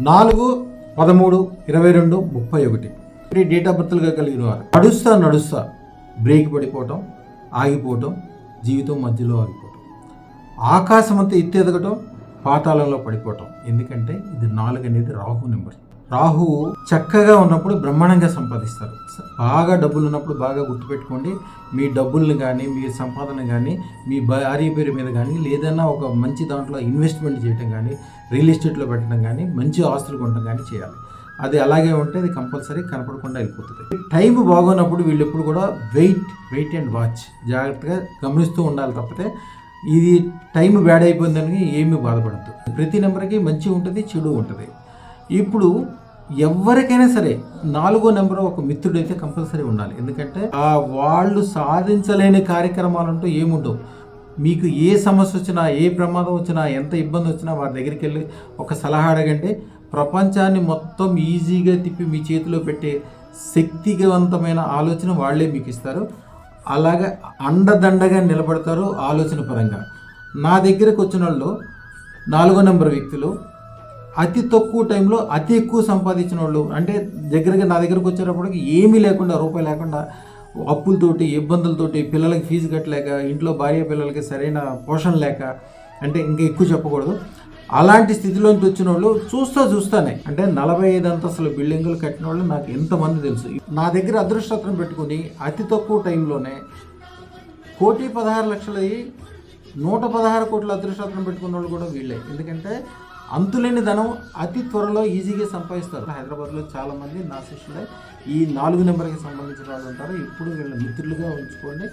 4/13/22/31 date of బర్త్లుగా కలిగిన వారు నడుస్తా బ్రేక్ పడిపోవటం, ఆగిపోవటం, జీవితం మధ్యలో ఆగిపోవటం, ఆకాశం అంతా ఎత్తెదగటం, పాతాళంలో పడిపోవటం. ఎందుకంటే ఇది 4 అనేది రాహు నెంబర్. రాహు చక్కగా ఉన్నప్పుడు బ్రహ్మాండంగా సంపాదిస్తారు. బాగా డబ్బులు ఉన్నప్పుడు బాగా గుర్తుపెట్టుకోండి, మీ డబ్బుల్ని కానీ మీ సంపాదన కానీ మీ భార్య పేరు మీద కానీ లేదన్నా ఒక మంచి దాంట్లో ఇన్వెస్ట్మెంట్ చేయడం కానీ రియల్ ఎస్టేట్లో పెట్టడం కానీ మంచి ఆస్తులు కొనడం కానీ చేయాలి. అది అలాగే ఉంటే అది కంపల్సరీ కనపడకుండా వెళ్ళిపోతుంది. టైం బాగున్నప్పుడు వీళ్ళు ఎప్పుడు కూడా వెయిట్ అండ్ వాచ్ జాగ్రత్తగా గమనిస్తూ ఉండాలి. తప్పితే ఇది టైం బ్యాడ్ అయిపోయిందని ఏమీ బాధపడద్దు. ప్రతి నెంబర్కి మంచి ఉంటుంది, చెడు ఉంటుంది. ఇప్పుడు ఎవరికైనా సరే 4వ నెంబర్ ఒక మిత్రుడైతే కంపల్సరీ ఉండాలి. ఎందుకంటే వాళ్ళు సాధించలేని కార్యక్రమాలంటూ ఏముండవు. మీకు ఏ సమస్య వచ్చినా, ఏ ప్రమాదం వచ్చినా, ఎంత ఇబ్బంది వచ్చినా వారి దగ్గరికి వెళ్ళి ఒక సలహా అడగండి. ప్రపంచాన్ని మొత్తం ఈజీగా తిప్పి మీ చేతిలో పెట్టే శక్తివంతమైన ఆలోచన వాళ్ళే మీకు ఇస్తారు. అలాగే అండదండగా నిలబడతారు ఆలోచన పరంగా. నా దగ్గరకు వచ్చిన వాళ్ళు 4వ నెంబర్ వ్యక్తులు అతి తక్కువ టైంలో అతి ఎక్కువ సంపాదించిన వాళ్ళు, అంటే దగ్గరగా నా దగ్గరకు వచ్చేటప్పటికి ఏమీ లేకుండా, రూపాయి లేకుండా, అప్పులతోటి ఇబ్బందులతోటి, పిల్లలకి ఫీజు కట్టలేక, ఇంట్లో భార్య పిల్లలకి సరైన పోషణ లేక, అంటే ఇంకా ఎక్కువ చెప్పకూడదు, అలాంటి స్థితిలోంచి వచ్చిన వాళ్ళు చూస్తానే అంటే 45 అంతస్తుల బిల్డింగులు కట్టిన వాళ్ళు నాకు ఎంతమంది తెలుసు. నా దగ్గర అదృష్టరత్నం పెట్టుకుని అతి తక్కువ టైంలోనే 1,16,00,000 116 కోట్ల అదృష్టరత్నం పెట్టుకున్న వాళ్ళు కూడా వీళ్ళే. ఎందుకంటే అంతులేని ధనం అతి త్వరలో ఈజీగా సంపాదిస్తారు. హైదరాబాద్లో చాలామంది నా శిష్యులే ఈ 4 నెంబర్కి సంబంధించిన వాళ్ళు ఉంటారు. ఇప్పుడు వీళ్ళ మిత్రులుగా ఉంచుకోండి.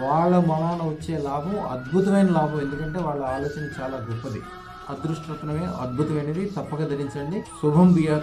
వాళ్ళ మనాన వచ్చే లాభం అద్భుతమైన లాభం. ఎందుకంటే వాళ్ళ ఆలోచన చాలా గొప్పది. అదృష్టరత్నమే అద్భుతమైనది. తప్పక ధరించండి. శుభం బియా.